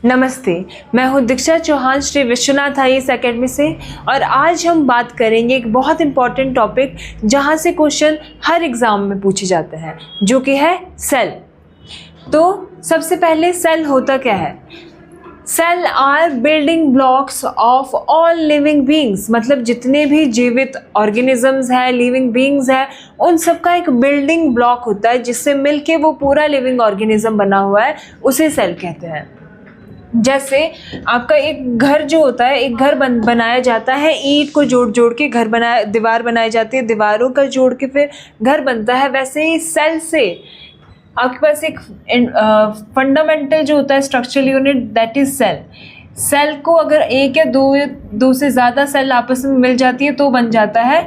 नमस्ते, मैं हूँ दीक्षा चौहान श्री विश्वनाथ आईएएस एकेडमी से और आज हम बात करेंगे एक बहुत इम्पॉर्टेंट टॉपिक जहाँ से क्वेश्चन हर एग्ज़ाम में पूछे जाते हैं, जो कि है सेल। तो सबसे पहले सेल होता क्या है? Cell are building blocks of all living beings, मतलब जितने भी जीवित ऑर्गेनिजम्स हैं, लिविंग बींग्स हैं, उन सब का एक बिल्डिंग ब्लॉक होता है जिससे मिलके वो पूरा लिविंग ऑर्गेनिज्म बना हुआ है, उसे सेल कहते हैं। जैसे आपका एक घर जो होता है, एक घर बनाया जाता है, ईंट को जोड़ जोड़ के दीवार बनाई जाती है, दीवारों का जोड़ के फिर घर बनता है। वैसे ही सेल से आपके पास एक फंडामेंटल जो होता है structural unit, that is cell. Cell को अगर एक या दो से ज़्यादा सेल आपस में मिल जाती है तो बन जाता है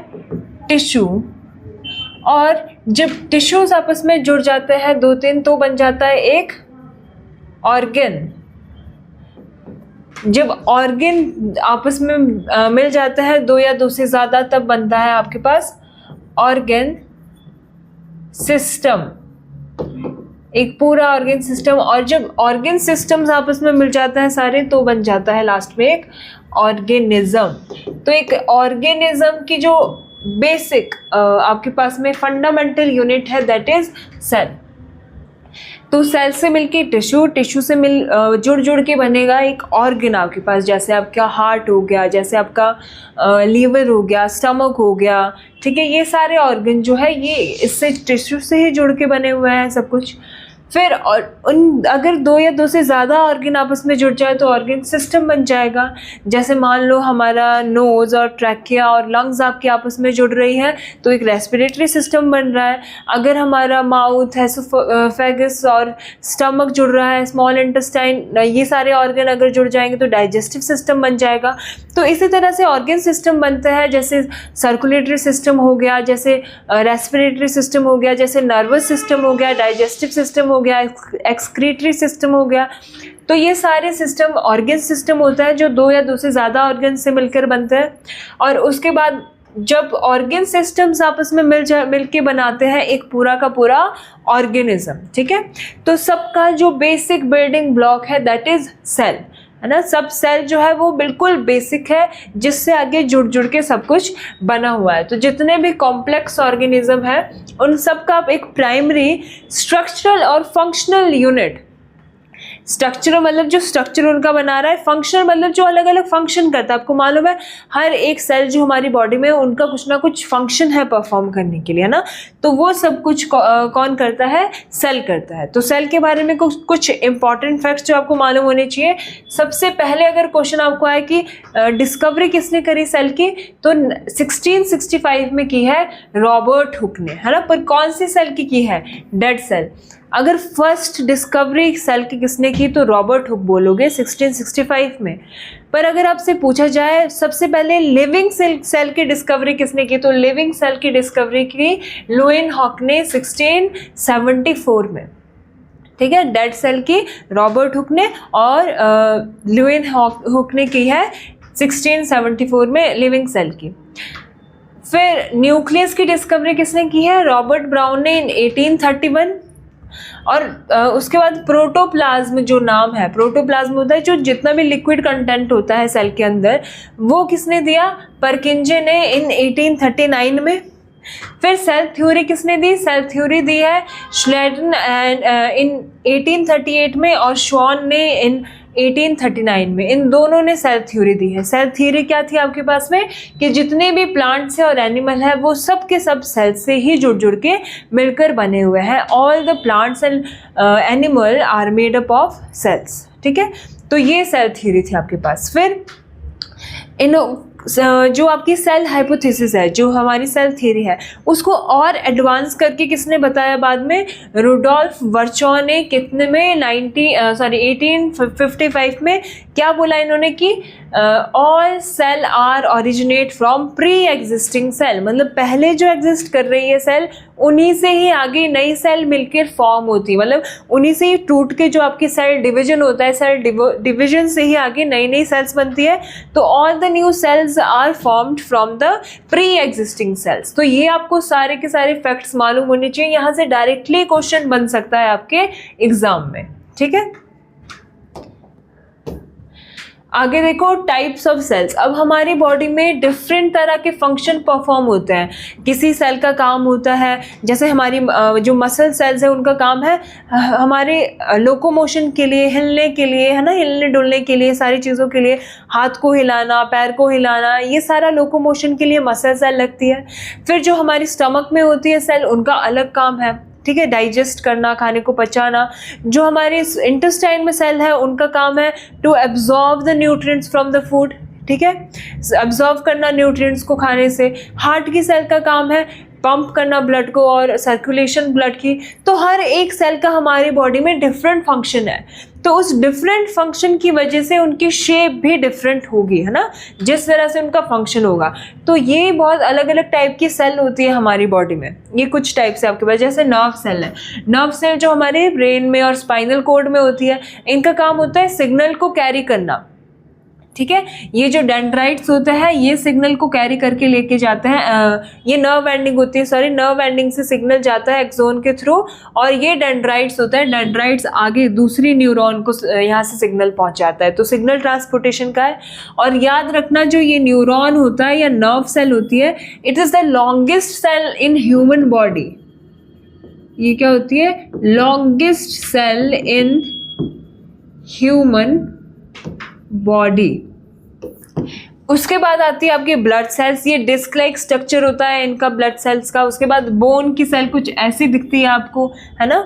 टिश्यू, और जब टिश्यूज आपस में जुड़ जाते हैं 2-3 तो बन जाता है एक ऑर्गन। जब ऑर्गन आपस में मिल जाता है 2 या 2 से ज़्यादा तब बनता है आपके पास ऑर्गन सिस्टम, एक पूरा ऑर्गन सिस्टम। और जब ऑर्गन सिस्टम्स आपस में मिल जाता है सारे तो बन जाता है लास्ट में एक ऑर्गेनिज्म। तो एक ऑर्गेनिज्म की जो बेसिक आपके पास में फंडामेंटल यूनिट है दैट इज सेल। तो सेल से मिलके टिश्यू, टिश्यू से जुड़ जुड़ के बनेगा एक ऑर्गन आपके पास, जैसे आपका हार्ट हो गया, जैसे आपका लीवर हो गया, स्टमक हो गया, ठीक है। ये सारे ऑर्गन जो है ये इससे टिश्यू से ही जुड़ के बने हुए हैं सब कुछ। फिर अगर 2 या 2 से ज़्यादा ऑर्गन आपस में जुड़ जाए तो ऑर्गन सिस्टम बन जाएगा। जैसे मान लो हमारा नोज़ और ट्रैकिया और लंग्स आपके आपस में जुड़ रही हैं तो एक रेस्पिरेटरी सिस्टम बन रहा है। अगर हमारा माउथ, एसोफेगस और स्टमक जुड़ रहा है, स्मॉल इंटेस्टाइन, ये सारे ऑर्गन अगर जुड़ जाएंगे तो डाइजेस्टिव सिस्टम बन जाएगा। तो इसी तरह से ऑर्गन सिस्टम बनते हैं, जैसे सर्कुलेटरी सिस्टम हो गया, जैसे रेस्पिरेटरी सिस्टम हो गया, जैसे नर्वस सिस्टम हो गया, डाइजेस्टिव सिस्टम हो गया, एक्सक्रीटरी सिस्टम हो गया। तो ये सारे सिस्टम ऑर्गन सिस्टम होता है जो 2 या 2 से ज़्यादा ऑर्गन से मिलकर बनते हैं। और उसके बाद जब ऑर्गन सिस्टम्स आपस में मिल के बनाते हैं एक पूरा का पूरा ऑर्गेनिज्म, ठीक है। तो सबका जो बेसिक बिल्डिंग ब्लॉक है दैट इज सेल, है ना। सब सेल जो है वो बिल्कुल बेसिक है जिससे आगे जुड़ जुड़ के सब कुछ बना हुआ है। तो जितने भी कॉम्प्लेक्स ऑर्गेनिज्म है उन सब का एक प्राइमरी स्ट्रक्चरल और फंक्शनल यूनिट, स्ट्रक्चर मतलब जो स्ट्रक्चर उनका बना रहा है, फंक्शनल मतलब जो अलग अलग फंक्शन करता है। आपको मालूम है हर एक सेल जो हमारी बॉडी में उनका कुछ ना कुछ फंक्शन है परफॉर्म करने के लिए, ना। तो वो सब कुछ कौन करता है? सेल करता है। तो सेल के बारे में कुछ इंपॉर्टेंट फैक्ट्स जो आपको मालूम होने चाहिए। सबसे पहले अगर क्वेश्चन आपको आए कि डिस्कवरी किसने करी सेल की, तो 1665 में की है रॉबर्ट हुक ने, है ना। पर कौन सी सेल की है? Dead cell. अगर फर्स्ट डिस्कवरी सेल की किसने की तो रॉबर्ट हुक बोलोगे 1665 में। पर अगर आपसे पूछा जाए सबसे पहले लिविंग सेल की डिस्कवरी किसने की, तो लिविंग सेल की डिस्कवरी की लुईन हॉक ने 1674 में, ठीक है। डेड सेल की रॉबर्ट हुक ने और लुईन हुक ने की है 1674 में लिविंग सेल की। फिर न्यूक्लियस की डिस्कवरी किसने की है? रॉबर्ट ब्राउन ने 1831। और उसके बाद प्रोटोप्लाज्म जो नाम है, प्रोटोप्लाज्म होता है जो जितना भी लिक्विड कंटेंट होता है सेल के अंदर, वो किसने दिया? परकिंजे ने इन 1839 में। फिर सेल थ्योरी किसने दी? सेल थ्योरी दी है श्लेडन इन 1838 में और श्वान ने इन 1839 में। इन दोनों ने सेल थ्योरी दी है। सेल थ्योरी क्या थी आपके पास में कि जितने भी प्लांट्स है और एनिमल है वो सब के सब सेल से ही जुड़ जुड़ के मिलकर बने हुए हैं। All the plants and animal are made up of cells, ठीक है। तो ये सेल थ्योरी थी आपके पास। फिर इन जो आपकी सेल हाइपोथेसिस है, जो हमारी सेल थ्योरी है, उसको और एडवांस करके किसने बताया बाद में? रुडोल्फ वर्चॉ ने कितने में 1855 में क्या बोला इन्होंने कि all cell are originate from pre existing cell, मतलब पहले जो एग्जिस्ट कर रही है सेल उन्हीं से ही आगे नई सेल मिलकर फॉर्म होती है, मतलब उन्हीं से ही टूट के जो आपकी सेल डिवीजन होता है, सेल डिवीजन से ही आगे नई नई सेल्स बनती है। तो all the new cells are formed from the pre existing cells. तो ये आपको सारे के सारे फैक्ट्स मालूम होने चाहिए, यहाँ से डायरेक्टली क्वेश्चन बन सकता है आपके एग्जाम में, ठीक है। आगे देखो टाइप्स ऑफ सेल्स। अब हमारी बॉडी में डिफरेंट तरह के फंक्शन परफॉर्म होते हैं। किसी सेल का काम होता है, जैसे हमारी जो मसल सेल्स है उनका काम है हमारे लोकोमोशन के लिए, हिलने के लिए, है ना, हिलने डुलने के लिए, सारी चीज़ों के लिए, हाथ को हिलाना, पैर को हिलाना, ये सारा लोकोमोशन के लिए मसल सेल लगती है। फिर जो हमारी स्टमक में होती है सेल, उनका अलग काम है, ठीक है, डाइजेस्ट करना, खाने को पचाना। जो हमारे इंटेस्टाइन में सेल है उनका काम है to absorb the nutrients from the food, ठीक है, एब्जॉर्ब करना न्यूट्रिएंट्स को खाने से। हार्ट की सेल का काम है पंप करना ब्लड को और सर्कुलेशन ब्लड की। तो हर एक सेल का हमारी बॉडी में डिफरेंट फंक्शन है, तो उस डिफरेंट फंक्शन की वजह से उनकी शेप भी डिफरेंट होगी, है ना, जिस तरह से उनका फंक्शन होगा। तो ये बहुत अलग अलग टाइप की सेल होती है हमारी बॉडी में। ये कुछ टाइप से आपके पास, जैसे नर्व सेल है। नर्व सेल जो हमारे ब्रेन में और स्पाइनल कॉर्ड में होती है, इनका काम होता है सिग्नल को कैरी करना, ठीक है। ये जो डेंड्राइट्स होते हैं ये सिग्नल को कैरी करके लेके जाते हैं, ये नर्व एंडिंग होती है, सॉरी, नर्व एंडिंग से सिग्नल जाता है एक्सोन के थ्रू, और ये डेंड्राइट्स होता है, डेंड्राइट्स आगे दूसरी न्यूरॉन को यहाँ से सिग्नल पहुँचाता है। तो सिग्नल ट्रांसपोर्टेशन का है। और याद रखना, जो ये न्यूरॉन होता है या नर्व सेल होती है, it is the longest cell in human body. ये क्या होती है? Longest cell in human body. उसके बाद आती है आपकी ब्लड सेल्स। ये डिस्क लाइक स्ट्रक्चर होता है इनका ब्लड सेल्स का। उसके बाद बोन की सेल कुछ ऐसी दिखती है आपको, है ना।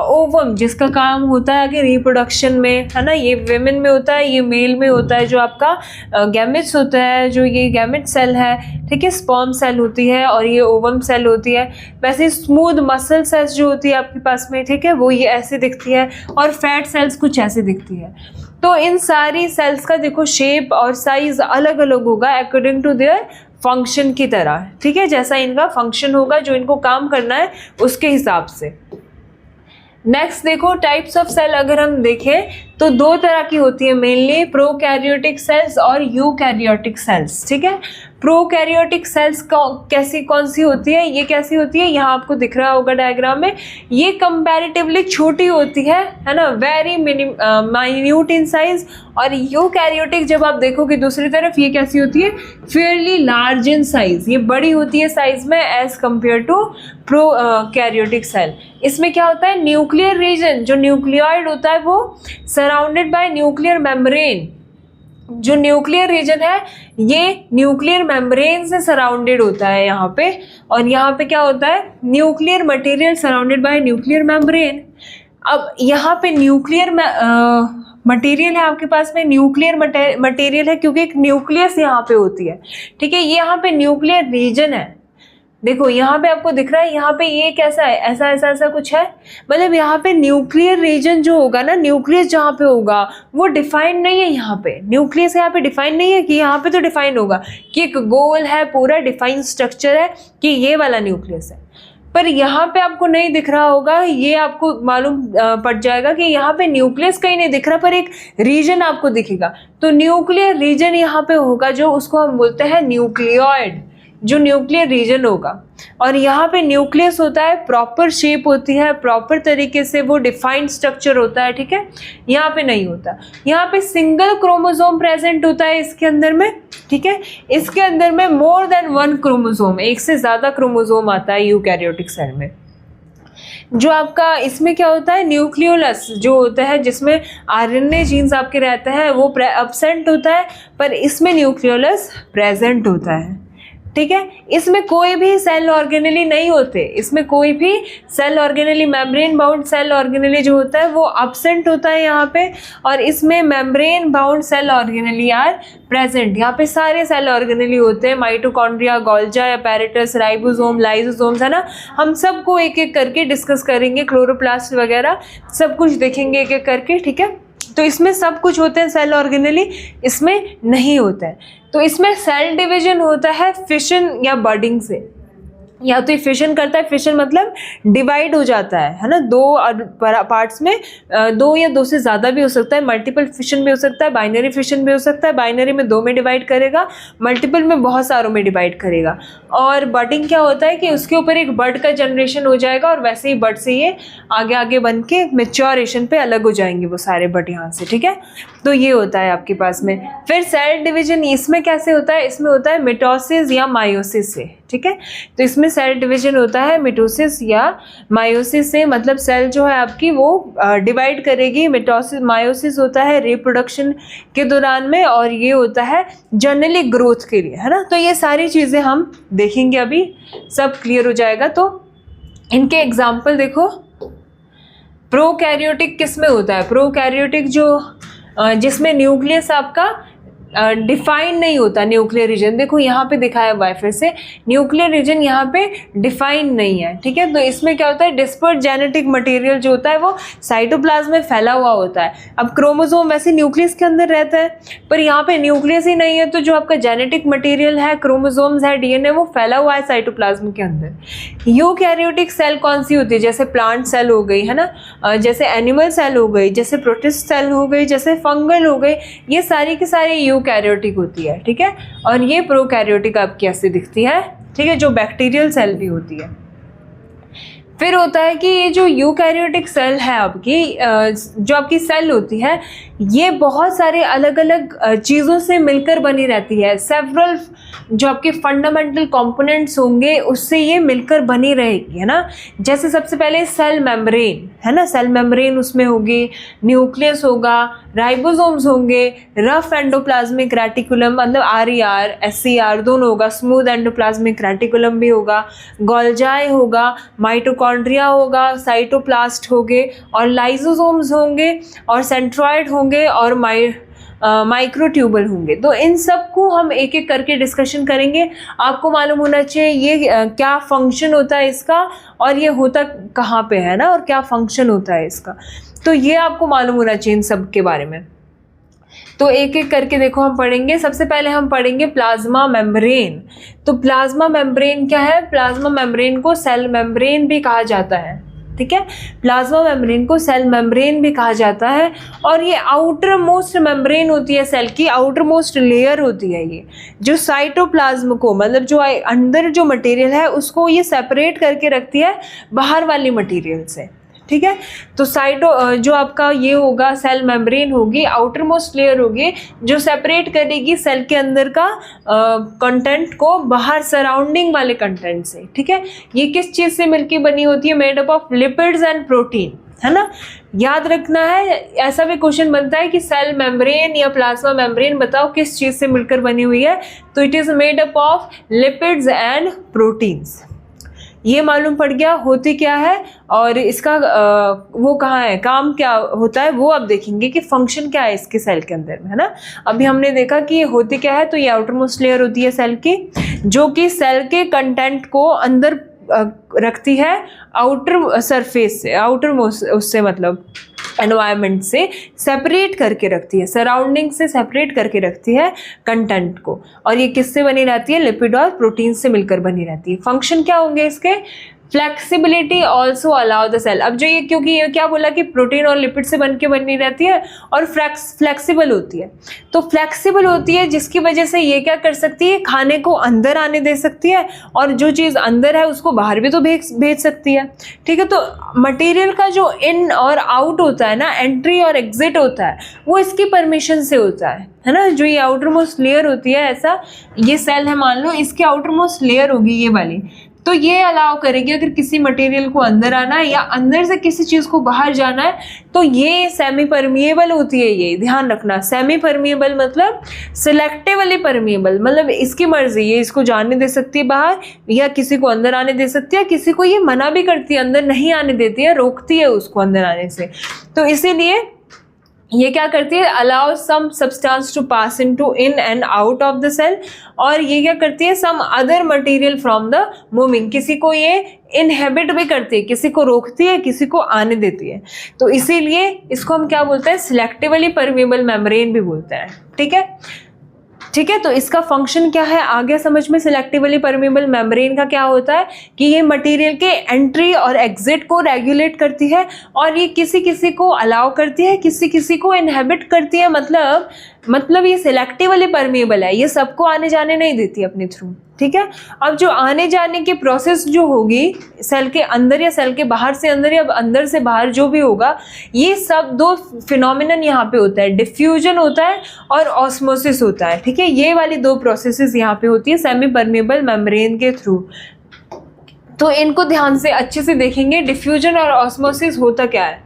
ओवम, जिसका काम होता है कि रिप्रोडक्शन में, है ना, ये विमेन में होता है, ये मेल में होता है। जो आपका गैमेट्स होता है, जो ये गैमेट सेल है, ठीक है, स्पर्म सेल होती है, और ये ओवम सेल होती है। वैसे स्मूथ मसल सेल्स जो होती है आपके पास में, ठीक है, वो ये ऐसे दिखती है, और फैट सेल्स कुछ ऐसे दिखती है। तो इन सारी सेल्स का देखो शेप और साइज अलग अलग होगा अकॉर्डिंग टू देयर फंक्शन की तरह, ठीक है, जैसा इनका फंक्शन होगा, जो इनको काम करना है उसके हिसाब से। नेक्स्ट देखो टाइप्स ऑफ सेल अगर हम देखें तो दो तरह की होती है मेनली, प्रोकैरियोटिक सेल्स और यूकैरियोटिक सेल्स, ठीक है। प्रोकैरियोटिक सेल्स कौन सी होती है, ये कैसी होती है, यहाँ आपको दिख रहा होगा डायग्राम में। ये कंपैरेटिवली छोटी होती है ना, वेरी माइन्यूट इन साइज। और यूकैरियोटिक जब आप देखोगे दूसरी तरफ, ये कैसी होती है, फेयरली लार्ज इन साइज, ये बड़ी होती है साइज में as compare to prokaryotic cell. इसमें क्या होता है, न्यूक्लियर रीजन, जो न्यूक्लियोइड होता है वो सराउंडेड बाय न्यूक्लियर मेम्ब्रेन। जो न्यूक्लियर रीजन है ये न्यूक्लियर मेम्ब्रेन से सराउंडेड होता है यहाँ पे। और यहाँ पे क्या होता है, nuclear material surrounded by nuclear membrane. अब यहाँ पे न्यूक्लियर मटेरियल है आपके पास में, न्यूक्लियर मटेरियल है क्योंकि एक न्यूक्लियस यहाँ पे होती है, ठीक है। ये यहाँ पे न्यूक्लियर रीजन है, देखो यहाँ पे आपको दिख रहा है, यहाँ पे ये कैसा है, ऐसा ऐसा ऐसा कुछ है। मतलब यहाँ पे न्यूक्लियर रीजन जो होगा ना, न्यूक्लियस जहाँ पे होगा वो डिफाइंड नहीं है। यहाँ पे न्यूक्लियस यहाँ पे डिफाइंड नहीं है, कि यहाँ पे तो डिफाइंड होगा कि एक गोल है, पूरा डिफाइंड स्ट्रक्चर है कि ये वाला न्यूक्लियस है। पर यहाँ पे आपको नहीं दिख रहा होगा, ये आपको मालूम पड़ जाएगा कि यहाँ पे न्यूक्लियस कहीं नहीं दिख रहा, पर एक रीजन आपको दिखेगा। तो न्यूक्लियर रीजन यहाँ पे होगा, जो उसको हम बोलते हैं न्यूक्लियोइड, जो न्यूक्लियर रीजन होगा। और यहाँ पे न्यूक्लियस होता है, प्रॉपर शेप होती है, प्रॉपर तरीके से वो डिफाइंड स्ट्रक्चर होता है, ठीक है। यहाँ पे नहीं होता, यहाँ पे सिंगल क्रोमोसोम प्रेजेंट होता है इसके अंदर में, ठीक है। इसके अंदर में मोर देन वन क्रोमोसोम, एक से ज़्यादा क्रोमोसोम आता है यूकैरियोटिक सेल में। जो आपका इसमें क्या होता है, न्यूक्लियोलस जो होता है, जिसमें आरएनए जीन्स आपके रहते हैं, वो एब्सेंट होता है, पर इसमें न्यूक्लियोलस प्रेजेंट होता है, ठीक है। इसमें कोई भी सेल ऑर्गेनेली नहीं होते, इसमें कोई भी cell organelle, membrane bound cell organelle जो होता है वो एब्सेंट होता है यहाँ पे। और इसमें membrane bound cell organelle are present. यहाँ पे सारे सेल ऑर्गेनेली होते हैं, mitochondria, Golgi, apparatus, ribosome, lysosomes, है ना। हम सबको एक एक करके डिस्कस करेंगे, क्लोरोप्लास्ट वगैरह सब कुछ देखेंगे एक एक करके, ठीक है। तो इसमें सब कुछ होते हैं सेल ऑर्गेनेली, इसमें नहीं होता है। तो इसमें सेल डिवीजन होता है फिशन या बडिंग से। या तो ये फिशन करता है, फिशन मतलब डिवाइड हो जाता है ना, दो पार्ट्स में, दो या दो से ज़्यादा भी हो सकता है, मल्टीपल फिशन भी हो सकता है, बाइनरी फिशन भी हो सकता है, बाइनरी में दो में डिवाइड करेगा, मल्टीपल में बहुत सारों में डिवाइड करेगा। और बडिंग क्या होता है कि उसके ऊपर एक बड का जनरेशन हो जाएगा और वैसे ही बड से ये आगे आगे बन के मैच्योरेशन पे अलग हो जाएंगे वो सारे बड यहाँ से, ठीक है। तो ये होता है आपके पास में। फिर सेल डिवीजन इसमें कैसे होता है, इसमें होता है मिटोसिस या मायोसिस से, ठीक है। तो इसमें सेल डिवीजन होता है मिटोसिस या मायोसिस से, मतलब सेल जो है आपकी वो डिवाइड करेगी। मिटोसिस मायोसिस होता है रिप्रोडक्शन के दौरान में, और ये होता है जनरली ग्रोथ के लिए, है ना। तो ये सारी चीज़ें हम देखेंगे, अभी सब क्लियर हो जाएगा। तो इनके एग्जाम्पल देखो। प्रोकैरियोटिक किस में होता है, प्रोकैरियोटिक जो जिसमें न्यूक्लियस आपका डिफाइन नहीं होता, न्यूक्लियर रीजन देखो यहाँ पे दिखाया हुआ है, फिर से न्यूक्लियर रीजन यहाँ पे डिफाइन नहीं है, ठीक है। तो इसमें क्या होता है, डिस्पर्ट जेनेटिक मटेरियल जो होता है वो साइटोप्लाज्म में फैला हुआ होता है। अब क्रोमोसोम वैसे न्यूक्लियस के अंदर रहता है, पर यहाँ पे न्यूक्लियस ही नहीं है, तो जो आपका जेनेटिक मटेरियल है, क्रोमोसोम्स है, डीएनए, वो फैला हुआ है साइटोप्लाज्म के अंदर। यूकैरियोटिक सेल कौन सी होती है, जैसे प्लांट सेल हो गई, है ना, जैसे एनिमल सेल हो गई, जैसे प्रोटिस्ट सेल हो गई, जैसे फंगल हो गई, ये सारी की सारी यूकैरियोटिक होती है, ठीक है। और ये प्रोकैरियोटिक आपकी ऐसे दिखती है, ठीक है, जो बैक्टीरियल सेल भी होती है। फिर होता है कि ये जो यूकैरियोटिक सेल है आपकी, जो आपकी सेल होती है, ये बहुत सारे अलग अलग चीज़ों से मिलकर बनी रहती है। सेवरल जो आपके फंडामेंटल कंपोनेंट्स होंगे उससे ये मिलकर बनी रहेगी, है ना। जैसे सबसे पहले सेल मेम्ब्रेन, है ना, सेल मेम्ब्रेन उसमें होगी, न्यूक्लियस होगा, राइबोसोम्स होंगे, रफ एंडोप्लाज्मिक रेटिकुलम मतलब RER SCR दोनों होगा, स्मूथ एंडोप्लाज्मिक रेटिकुलम भी होगा, गोल्जाई होगा, माइटोकॉन्ड्रिया होगा, साइटोप्लास्ट होंगे, और लाइसोसोम्स होंगे, और सेंट्रॉइड होंगे, और माइक्रोट्यूबल होंगे। तो इन सब को हम एक एक करके डिस्कशन करेंगे। आपको मालूम होना चाहिए ये क्या फंक्शन होता है इसका, और ये होता कहाँ पे है ना, और क्या फंक्शन होता है इसका, तो ये आपको मालूम होना चाहिए इन सब के बारे में। तो एक एक करके देखो हम पढ़ेंगे। सबसे पहले हम पढ़ेंगे प्लाज्मा मेम्ब्रेन। तो प्लाज्मा मेम्ब्रेन क्या है, प्लाज्मा मेम्ब्रेन को सेल मेम्ब्रेन भी कहा जाता है, ठीक है। प्लाज्मा मेम्ब्रेन को सेल मेम्ब्रेन भी कहा जाता है, और ये आउटर मोस्ट मेम्ब्रेन होती है, सेल की आउटर मोस्ट लेयर होती है ये, जो साइटोप्लाज्म को मतलब जो अंदर जो मटेरियल है उसको ये सेपरेट करके रखती है बाहर वाली मटेरियल से, ठीक है। तो जो आपका ये होगा सेल मेम्ब्रेन होगी, आउटर मोस्ट लेयर होगी जो सेपरेट करेगी सेल के अंदर का कंटेंट को बाहर सराउंडिंग वाले कंटेंट से, ठीक है। ये किस चीज़ से मिलकर बनी होती है, made up of lipids and protein, है ना। याद रखना है, ऐसा भी क्वेश्चन बनता है कि सेल मेम्ब्रेन या प्लाज्मा मेम्ब्रेन बताओ किस चीज़ से मिलकर बनी हुई है, तो it is made up of lipids and proteins. ये मालूम पड़ गया होती क्या है, और इसका वो कहाँ है, काम क्या होता है, वो अब देखेंगे कि फंक्शन क्या है इसके सेल के अंदर में, है ना। अभी हमने देखा कि ये होती क्या है, तो ये आउटर मोस्ट लेयर होती है सेल की, जो कि सेल के कंटेंट को अंदर रखती है आउटर सरफेस से, आउटर मोस्ट उससे मतलब एनवायरनमेंट से सेपरेट करके रखती है, सराउंडिंग से सेपरेट करके रखती है कंटेंट को, और ये किससे बनी रहती है, लिपिड और प्रोटीन से मिलकर बनी रहती है। फंक्शन क्या होंगे इसके, flexibility also allow the cell. अब जो ये, क्योंकि ये क्या बोला कि प्रोटीन और लिपिड से बन के बनी रहती है और फ्लेक्सिबल होती है, तो फ्लेक्सिबल होती है जिसकी वजह से ये क्या कर सकती है, खाने को अंदर आने दे सकती है, और जो चीज़ अंदर है उसको बाहर भी तो भेज सकती है, ठीक है। तो मटेरियल का जो इन और आउट होता है ना, एंट्री और एग्जिट होता है, वो इसकी परमिशन से होता है ना। जो ये आउटर मोस्ट लेयर होती है, ऐसा ये सेल है मान लो, इसकी आउटर मोस्ट लेयर होगी ये वाली, तो ये अलाउ करेगी अगर किसी मटेरियल को अंदर आना है या अंदर से किसी चीज़ को बाहर जाना है, तो ये सेमी परमिएबल होती है। ये ध्यान रखना, सेमी परमिएबल मतलब सिलेक्टिवली परमिएबल, मतलब इसकी मर्जी, ये इसको जाने दे सकती है बाहर, या किसी को अंदर आने दे सकती है, किसी को ये मना भी करती है, अंदर नहीं आने देती है, रोकती है उसको अंदर आने से। तो इसीलिए ये क्या करती है, allow some substance to pass into in and out of the cell, और ये क्या करती है, some other material from the moving, किसी को ये इनहेबिट भी करती है, किसी को रोकती है, किसी को आने देती है। तो इसीलिए इसको हम क्या बोलते हैं, सिलेक्टिवली परमिएबल मेम्ब्रेन भी बोलते हैं, ठीक है। ठीक है, तो इसका फंक्शन क्या है आगे समझ में। सिलेक्टिवली परमेबल मेम्ब्रेन का क्या होता है कि ये मटेरियल के एंट्री और एग्जिट को रेगुलेट करती है, और ये किसी किसी को अलाउ करती है, किसी किसी को इनहेबिट करती है। मतलब ये सिलेक्टिवली परमेबल है, ये सबको आने जाने नहीं देती अपने थ्रू। ठीक है, अब जो आने जाने की प्रोसेस जो होगी सेल के अंदर या सेल के बाहर से अंदर या अंदर से बाहर जो भी होगा, ये सब दो फिनोमिनन यहाँ पे होता है, डिफ्यूजन होता है और ऑस्मोसिस होता है। ठीक है, ये वाली दो प्रोसेसेस यहाँ पे होती है सेमी परमेबल मेम्ब्रेन के थ्रू। तो इनको ध्यान से अच्छे से देखेंगे, डिफ्यूजन और ऑस्मोसिस होता क्या है।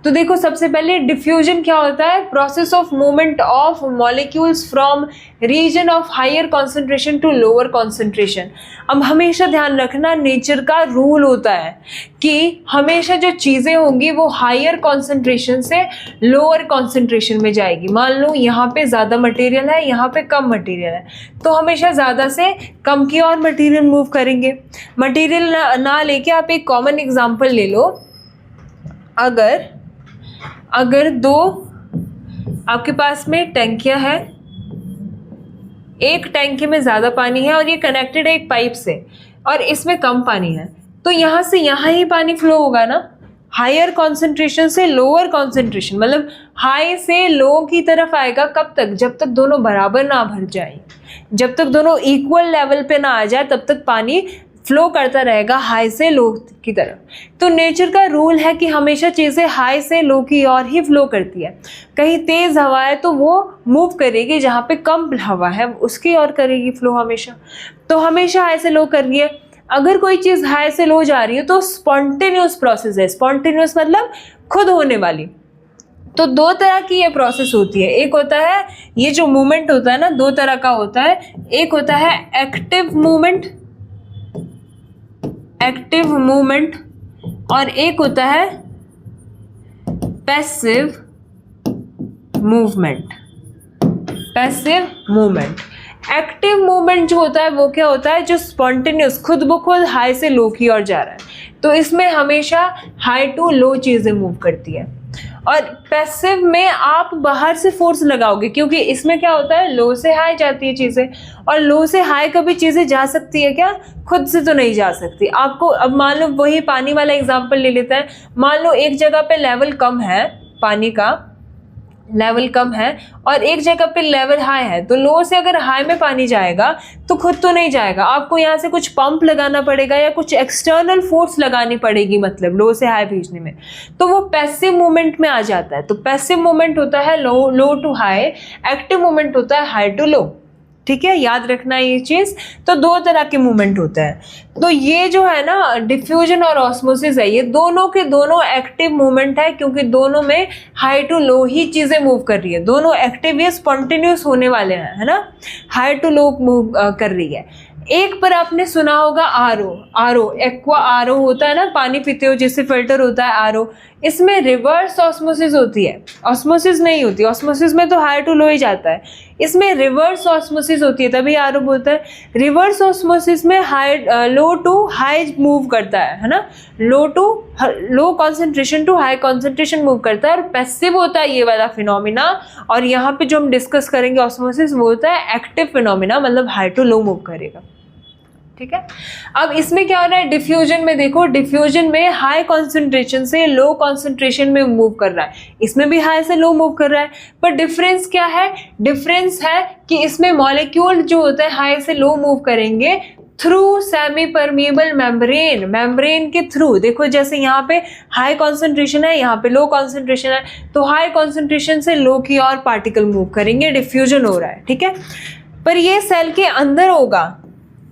तो देखो, सबसे पहले डिफ्यूजन क्या होता है, process of movement of molecules from region of higher concentration to lower concentration. अब हमेशा ध्यान रखना, नेचर का रूल होता है कि हमेशा जो चीज़ें होंगी वो हायर कॉन्सेंट्रेशन से लोअर कॉन्सेंट्रेशन में जाएगी। मान लो यहाँ पे ज़्यादा मटेरियल है, यहाँ पे कम मटेरियल है, तो हमेशा ज़्यादा से कम की और मटेरियल मूव करेंगे। मटेरियल ना लेके आप एक कॉमन एग्जाम्पल ले लो। अगर दो आपके पास में टैंकियां हैं, एक टैंकी में ज़्यादा पानी है और ये कनेक्टेड है एक पाइप से, और इसमें कम पानी है, तो यहाँ से यहाँ ही पानी फ्लो होगा ना, हायर कॉन्सेंट्रेशन से लोअर कॉन्सेंट्रेशन, मतलब हाई से लो की तरफ आएगा। कब तक? जब तक दोनों बराबर ना भर जाए, जब तक दोनों इक्वल लेवल पे ना आ जाए, तब तक पानी फ्लो करता रहेगा हाई से लो की तरफ। तो नेचर का रूल है कि हमेशा चीज़ें हाई से लो की ओर ही फ्लो करती है। कहीं तेज़ हवा है तो वो मूव करेगी, जहाँ पे कम हवा है उसकी ओर करेगी फ्लो हमेशा। तो हमेशा हाई से लो कर रही है। अगर कोई चीज़ हाई से लो जा रही है तो स्पॉन्टेनियस प्रोसेस है। स्पॉन्टेनियस मतलब खुद होने वाली। तो दो तरह की ये प्रोसेस होती है। एक होता है ये जो मूवमेंट होता है ना, दो तरह का होता है। एक होता है एक्टिव मूवमेंट और एक होता है पैसिव मूवमेंट। एक्टिव मूवमेंट जो होता है वो क्या होता है, जो स्पॉन्टेनियस खुद ब खुद हाई से लो की ओर जा रहा है, तो इसमें हमेशा हाई टू लो चीज़ें मूव करती है। और पैसिव में आप बाहर से फोर्स लगाओगे, क्योंकि इसमें क्या होता है, लो से हाई जाती है चीज़ें, और लो से हाई कभी चीज़ें जा सकती है क्या? खुद से तो नहीं जा सकती। आपको अब मान लो वही पानी वाला एग्जांपल ले लेते हैं। मान लो एक जगह पे लेवल कम है, पानी का लेवल कम है, और एक जगह पे लेवल हाई है, तो लो से अगर हाई में पानी जाएगा तो खुद तो नहीं जाएगा, आपको यहाँ से कुछ पंप लगाना पड़ेगा या कुछ एक्सटर्नल फोर्स लगानी पड़ेगी, मतलब लो से हाई भेजने में। तो वो पैसिव मूवमेंट में आ जाता है। तो पैसिव मूवमेंट होता है लो टू हाई, एक्टिव मूवमेंट होता है हाई टू लो। ठीक है, याद रखना ये चीज़। तो दो तरह के मूवमेंट होते हैं। तो ये जो है ना डिफ्यूजन और ऑस्मोसिस है, ये दोनों के दोनों एक्टिव मूवमेंट है, क्योंकि दोनों में हाई टू लो ही चीज़ें मूव कर रही है। दोनों एक्टिव, ये स्पॉन्टेनियस होने वाले हैं, है ना, हाई टू लो मूव कर रही है। एक पर आपने सुना होगा आरओ, एक्वा आरओ होता है ना, पानी पीते हो जिससे फिल्टर होता है आरओ। इसमें रिवर्स ऑस्मोसिस होती है, ऑस्मोसिस नहीं होती। ऑस्मोसिस में तो हाई टू लो ही जाता है, इसमें रिवर्स ऑस्मोसिस होती है, तभी आरओ बोलता है। रिवर्स ऑस्मोसिस में लो टू हाई मूव करता है ना, low concentration to high concentration move करता है। और पैसिव होता है ये वाला फिनोमिना, और यहाँ पे जो हम डिस्कस करेंगे ऑस्मोसिस, वो होता है एक्टिव फिनोमिना, मतलब हाई टू लो मूव करेगा। ठीक है, अब इसमें क्या हो रहा है, डिफ्यूजन में देखो, डिफ्यूजन में हाई कॉन्सेंट्रेशन से लो कॉन्सेंट्रेशन में मूव कर रहा है, इसमें भी हाई से लो मूव कर रहा है। पर डिफरेंस क्या है? डिफरेंस है कि इसमें मॉलिक्यूल जो होता है हाई से लो मूव करेंगे थ्रू सेमी परमेबल मेम्ब्रेन के थ्रू। देखो जैसे यहाँ पे हाई कॉन्सेंट्रेशन है, यहाँ पे लो कॉन्सेंट्रेशन है, तो हाई कॉन्सेंट्रेशन से लो की और पार्टिकल मूव करेंगे, डिफ्यूजन हो रहा है। ठीक है, पर ये सेल के अंदर होगा,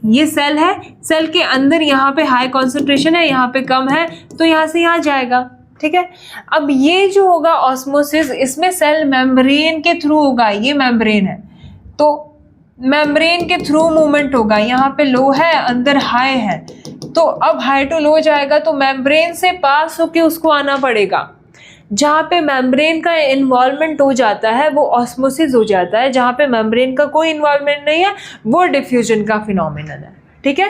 ये सेल है, सेल के अंदर यहाँ पे हाई कॉन्सेंट्रेशन है, यहाँ पे कम है, तो यहाँ से यहाँ जाएगा। ठीक है, अब ये जो होगा ऑस्मोसिस, इसमें सेल मेम्ब्रेन के थ्रू होगा। ये मेम्ब्रेन है, तो मेम्ब्रेन के थ्रू मूवमेंट होगा। यहाँ पे लो है, अंदर हाई है, तो अब हाई टू लो जाएगा, तो मेम्ब्रेन से पास होके उसको आना पड़ेगा। जहाँ पे मेम्ब्रेन का इन्वॉल्वमेंट हो जाता है वो ऑस्मोसिस हो जाता है, जहाँ पे मेम्ब्रेन का कोई इन्वॉल्वमेंट नहीं है वो डिफ्यूजन का फिनोमिनन है। ठीक है,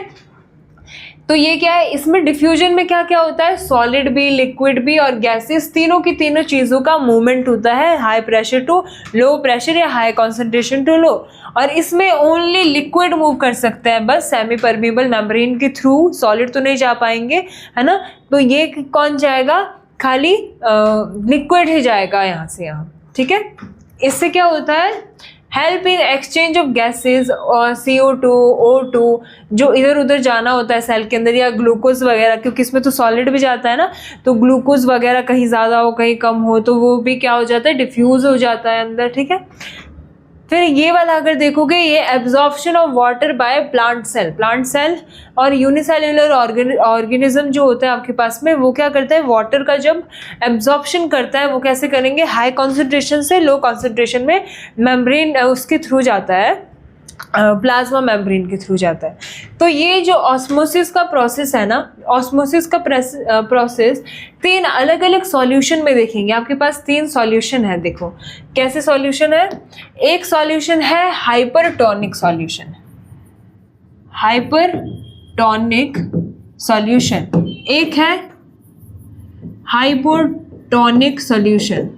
तो ये क्या है, इसमें डिफ्यूजन में क्या क्या होता है, सॉलिड भी, लिक्विड भी और गैसेस, तीनों की तीनों चीज़ों का मूवमेंट होता है, high pressure to low pressure या हाई कॉन्सेंट्रेशन टू लो। और इसमें ओनली लिक्विड मूव कर सकते हैं बस सेमी परमिएबल मेम्ब्रेन के थ्रू, सॉलिड तो नहीं जा पाएंगे, है ना। तो ये कौन जाएगा, खाली लिक्विड ही जाएगा यहाँ से यहाँ, ठीक है। इससे क्या होता है, help in exchange of gases और CO2, O2 जो इधर उधर जाना होता है सेल के अंदर, या ग्लूकोज वगैरह, क्योंकि इसमें तो सॉलिड भी जाता है ना, तो ग्लूकोज वगैरह कहीं ज़्यादा हो कहीं कम हो तो वो भी क्या हो जाता है, डिफ्यूज़ हो जाता है अंदर, ठीक है। फिर ये वाला अगर देखोगे, ये absorption of water by plant cell और यूनिसेल्युलर ऑर्गेनिज्म जो होता है आपके पास में, वो क्या करता है, वाटर का जब एब्जॉर्प्शन करता है वो कैसे करेंगे, हाई कॉन्सेंट्रेशन से लो कॉन्सेंट्रेशन में मेम्ब्रेन उसके थ्रू जाता है, प्लाज्मा मेम्ब्रेन के थ्रू जाता है। तो ये जो ऑस्मोसिस का प्रोसेस है ना, ऑस्मोसिस का प्रोसेस 3 अलग अलग सॉल्यूशन में देखेंगे। आपके पास 3 सॉल्यूशन है, देखो कैसे सॉल्यूशन है। एक सॉल्यूशन है हाइपरटोनिक सॉल्यूशन, हाइपरटोनिक सॉल्यूशन, एक है हाइपोटोनिक सॉल्यूशन,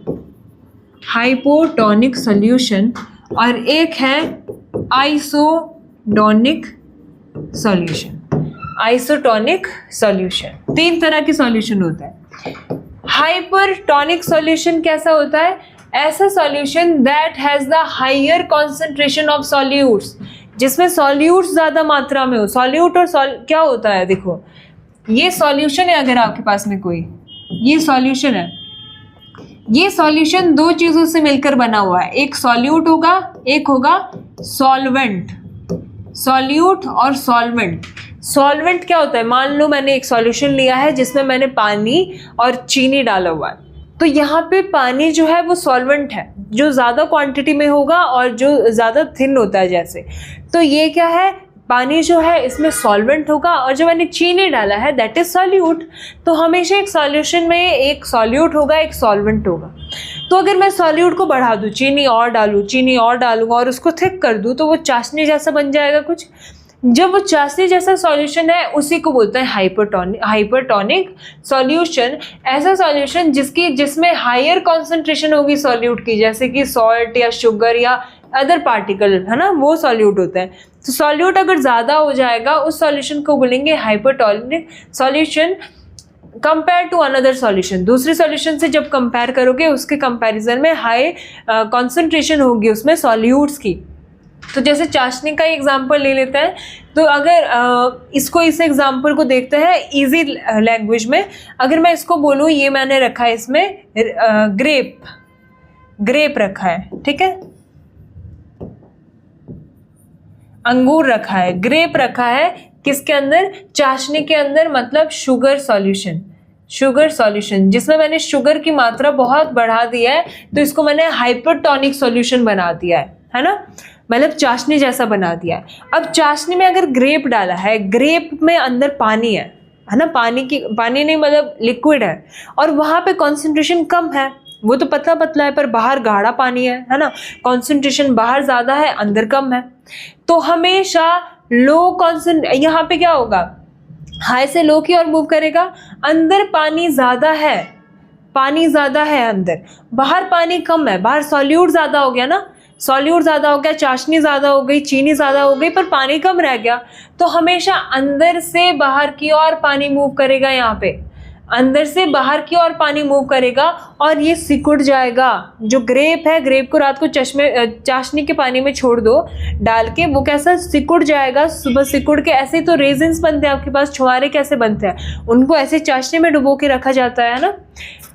हाइपोटोनिक सॉल्यूशन, और एक है आइसोटोनिक सॉल्यूशन, आइसोटोनिक सॉल्यूशन। 3 तरह के सॉल्यूशन होता है। हाइपरटोनिक सॉल्यूशन कैसा होता है, ऐसा solution that has the higher concentration of solutes, जिसमें सॉल्यूट्स ज़्यादा मात्रा में हो। सॉल्यूट और क्या होता है, देखो ये सॉल्यूशन है, अगर आपके पास में कोई ये सॉल्यूशन है, ये सॉल्यूशन 2 चीज़ों से मिलकर बना हुआ है, एक सॉल्यूट होगा, एक होगा सॉल्वेंट। सॉल्यूट और सॉल्वेंट, सॉल्वेंट क्या होता है, मान लो मैंने एक सॉल्यूशन लिया है जिसमें मैंने पानी और चीनी डाला हुआ है, तो यहाँ पे पानी जो है वो सॉल्वेंट है, जो ज़्यादा क्वांटिटी में होगा और जो ज़्यादा थिन होता है जैसे, तो ये क्या है, पानी जो है इसमें सॉल्वेंट होगा, और जो मैंने चीनी डाला है दैट इज सॉल्यूट। तो हमेशा एक सॉल्यूशन में एक सॉल्यूट होगा, एक सॉल्वेंट होगा। तो अगर मैं सॉल्यूट को बढ़ा दूँ, चीनी और डालूंगा और उसको थिक कर दूँ, तो वो चाशनी जैसा बन जाएगा कुछ। जब वो चाशनी जैसा सॉल्यूशन है उसी को बोलते हैं हाइपरटोनिक सॉल्यूशन। ऐसा सॉल्यूशन जिसमें हायर कॉन्सेंट्रेशन होगी सॉल्यूट की, जैसे कि सॉल्ट या शुगर या अदर पार्टिकल, है ना, वो सॉल्यूट होता है। तो सॉल्यूट अगर ज़्यादा हो जाएगा उस सॉल्यूशन को बोलेंगे hypertonic solution compare to another solution. दूसरे सॉल्यूशन से जब कंपेयर करोगे उसके कंपैरिजन में हाई कॉन्सेंट्रेशन होगी उसमें सॉल्यूट्स की। तो जैसे चाशनी का एग्जांपल ले लेते हैं, तो अगर इस एग्जांपल को देखते हैं इजी लैंग्वेज में। अगर मैं इसको बोलूँ, ये मैंने रखा है इसमें ग्रेप रखा है, ठीक है, अंगूर रखा है, ग्रेप रखा है, किसके अंदर, चाशनी के अंदर, मतलब शुगर सॉल्यूशन जिसमें मैंने शुगर की मात्रा बहुत बढ़ा दिया है, तो इसको मैंने हाइपरटोनिक सॉल्यूशन बना दिया है ना, मतलब चाशनी जैसा बना दिया है। अब चाशनी में अगर ग्रेप डाला है, ग्रेप में अंदर पानी है ना, पानी नहीं मतलब लिक्विड है, और वहाँ पे कॉन्सेंट्रेशन कम है, वो तो पतला पतला है, पर बाहर गाढ़ा पानी है ना, कॉन्सेंट्रेशन बाहर ज़्यादा है अंदर कम है। तो हमेशा यहाँ पे क्या होगा, हाई से लो की ओर मूव करेगा, अंदर पानी ज़्यादा है अंदर, बाहर पानी कम है, बाहर सॉल्यूट ज़्यादा हो गया ना, सॉल्यूट ज़्यादा हो गया, चाशनी ज़्यादा हो गई, चीनी ज़्यादा हो गई, पर पानी कम रह गया। तो हमेशा अंदर से बाहर की ओर पानी मूव करेगा, यहाँ पे अंदर से बाहर की ओर पानी मूव करेगा और ये सिकुड़ जाएगा। जो ग्रेप है, ग्रेप को रात को चाशनी के पानी में छोड़ दो डाल के, वो कैसा सिकुड़ जाएगा, सुबह सिकुड़ के। ऐसे तो रेजिन्स बनते हैं आपके पास, छुहारे कैसे बनते हैं, उनको ऐसे चाशनी में डुबो के रखा जाता है ना।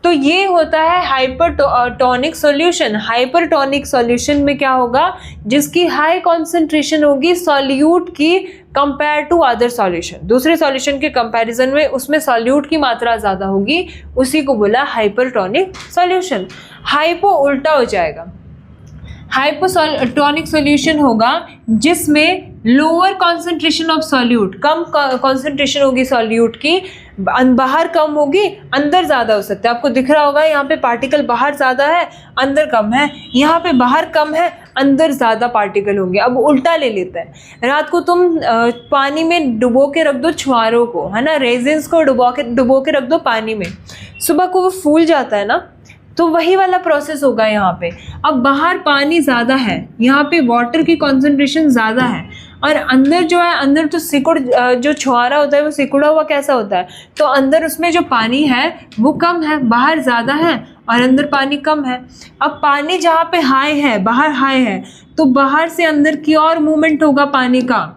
तो ये होता है हाइपरटोनिक सॉल्यूशन। हाइपरटोनिक सॉल्यूशन में क्या होगा, जिसकी हाई कॉन्सेंट्रेशन होगी सॉल्यूट की कंपेयर टू अदर सॉल्यूशन, दूसरे सॉल्यूशन के कंपैरिजन में उसमें सॉल्यूट की मात्रा ज़्यादा होगी, उसी को बोला हाइपरटोनिक सॉल्यूशन। हाइपो उल्टा हो जाएगा, हाइपोटोनिक सॉल्यूशन होगा जिसमें lower concentration of solute, come concentration होगी सॉल्यूट की, बाहर कम होगी, अंदर ज़्यादा हो सकता है। आपको दिख रहा होगा यहाँ पे पार्टिकल बाहर ज़्यादा है, अंदर कम है, यहाँ पे बाहर कम है, अंदर ज़्यादा पार्टिकल होंगे। अब उल्टा ले लेते हैं, रात को तुम पानी में डुबो के रख दो छुआरों को, है ना, रेजिन्स को डुबो के रख दो पानी में, सुबह को वो फूल जाता है ना, तो वही वाला प्रोसेस होगा यहाँ पे। अब बाहर पानी ज़्यादा है, यहाँ पे वाटर की कॉन्सेंट्रेशन ज़्यादा है, और अंदर जो है, अंदर तो सिकुड़, जो छुआरा होता है वो सिकुड़ा हुआ कैसा होता है, तो अंदर उसमें जो पानी है वो कम है, बाहर ज़्यादा है और अंदर पानी कम है। अब पानी जहाँ पे हाई है, बाहर हाई है, तो बाहर से अंदर की और मूवमेंट होगा पानी का,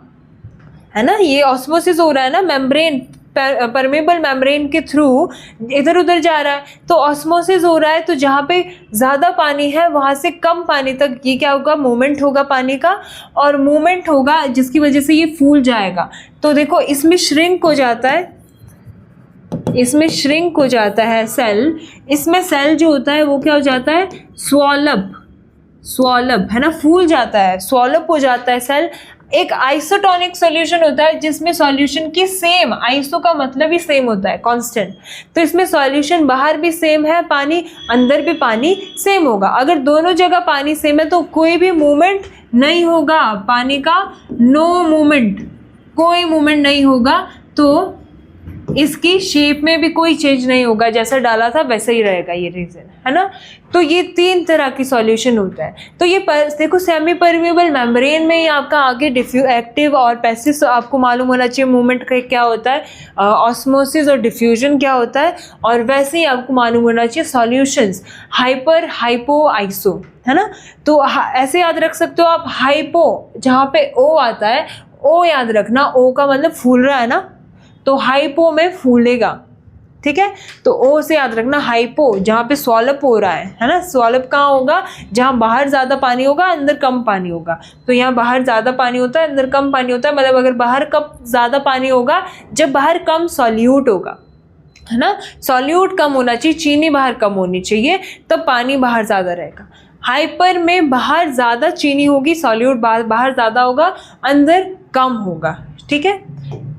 है ना, ये ऑस्मोसिस हो रहा है ना, मेम्ब्रेन, परमेबल मेम्ब्रेन के थ्रू इधर उधर जा रहा है, तो ऑस्मोसिस हो रहा है, तो जहाँ पे ज़्यादा पानी है वहाँ से कम पानी तक ये क्या होगा, मूवमेंट होगा पानी का, और मूवमेंट होगा जिसकी वजह से ये फूल जाएगा। तो देखो इसमें श्रिंक हो जाता है, इसमें श्रिंक हो जाता है सेल, इसमें सेल जो होता है वो क्या हो जाता है, स्वॉलब, है ना, फूल जाता है, स्वॉलब हो जाता है सेल। एक आइसोटोनिक सॉल्यूशन होता है जिसमें सॉल्यूशन की सेम, आइसो का मतलब ही सेम होता है, कांस्टेंट, तो इसमें सॉल्यूशन बाहर भी सेम है, पानी अंदर भी पानी सेम होगा। अगर दोनों जगह पानी सेम है तो कोई भी मूवमेंट नहीं होगा पानी का, नो मूवमेंट, कोई मूवमेंट नहीं होगा, तो इसकी शेप में भी कोई चेंज नहीं होगा, जैसा डाला था वैसा ही रहेगा ये रीजन, है ना। तो ये 3 तरह की सॉल्यूशन होता है। तो ये देखो सेमी परमेबल मेम्ब्रेन में ही आपका आगे एक्टिव और पैसिव आपको मालूम होना चाहिए, मूवमेंट का क्या होता है, ऑस्मोसिस और डिफ्यूजन क्या होता है, और वैसे ही आपको मालूम होना चाहिए सॉल्यूशंस, हाइपर, हाइपो, आइसो, है ना। तो ऐसे याद रख सकते हो आप, हाइपो जहाँ पे ओ आता है, ओ याद रखना, ओ का मतलब फूल रहा है ना, तो हाइपो में फूलेगा, ठीक है। तो ओ से याद रखना, हाइपो जहाँ पे स्वॉलअप हो रहा है ना, स्वॉलअप कहाँ होगा, जहाँ बाहर ज़्यादा पानी होगा अंदर कम पानी होगा, तो यहाँ बाहर ज़्यादा पानी होता है अंदर कम पानी होता है, मतलब अगर बाहर कब ज़्यादा पानी होगा, जब बाहर कम सॉल्यूट होगा, है ना, सॉल्यूट कम होना चाहिए, चीनी बाहर कम होनी चाहिए, तब पानी बाहर ज़्यादा रहेगा। हाइपर में बाहर ज़्यादा चीनी होगी, सॉल्यूट बाहर ज़्यादा होगा, अंदर कम होगा, ठीक है।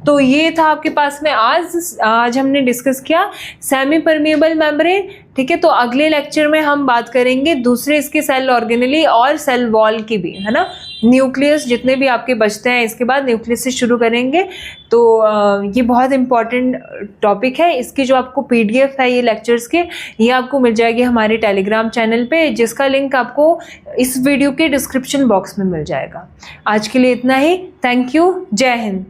तो ये था आपके पास में आज हमने डिस्कस किया सेमी परमेबल मेम्ब्रेन, ठीक है। तो अगले लेक्चर में हम बात करेंगे दूसरे इसके सेल ऑर्गेनेली और सेल वॉल की भी, है ना, न्यूक्लियस जितने भी आपके बचते हैं, इसके बाद न्यूक्लियस से शुरू करेंगे। तो ये बहुत इंपॉर्टेंट टॉपिक है, इसकी जो आपको PDF है ये लेक्चर्स के, ये आपको मिल जाएगी हमारे टेलीग्राम चैनल पे, जिसका लिंक आपको इस वीडियो के डिस्क्रिप्शन बॉक्स में मिल जाएगा। आज के लिए इतना ही, थैंक यू, जय हिंद।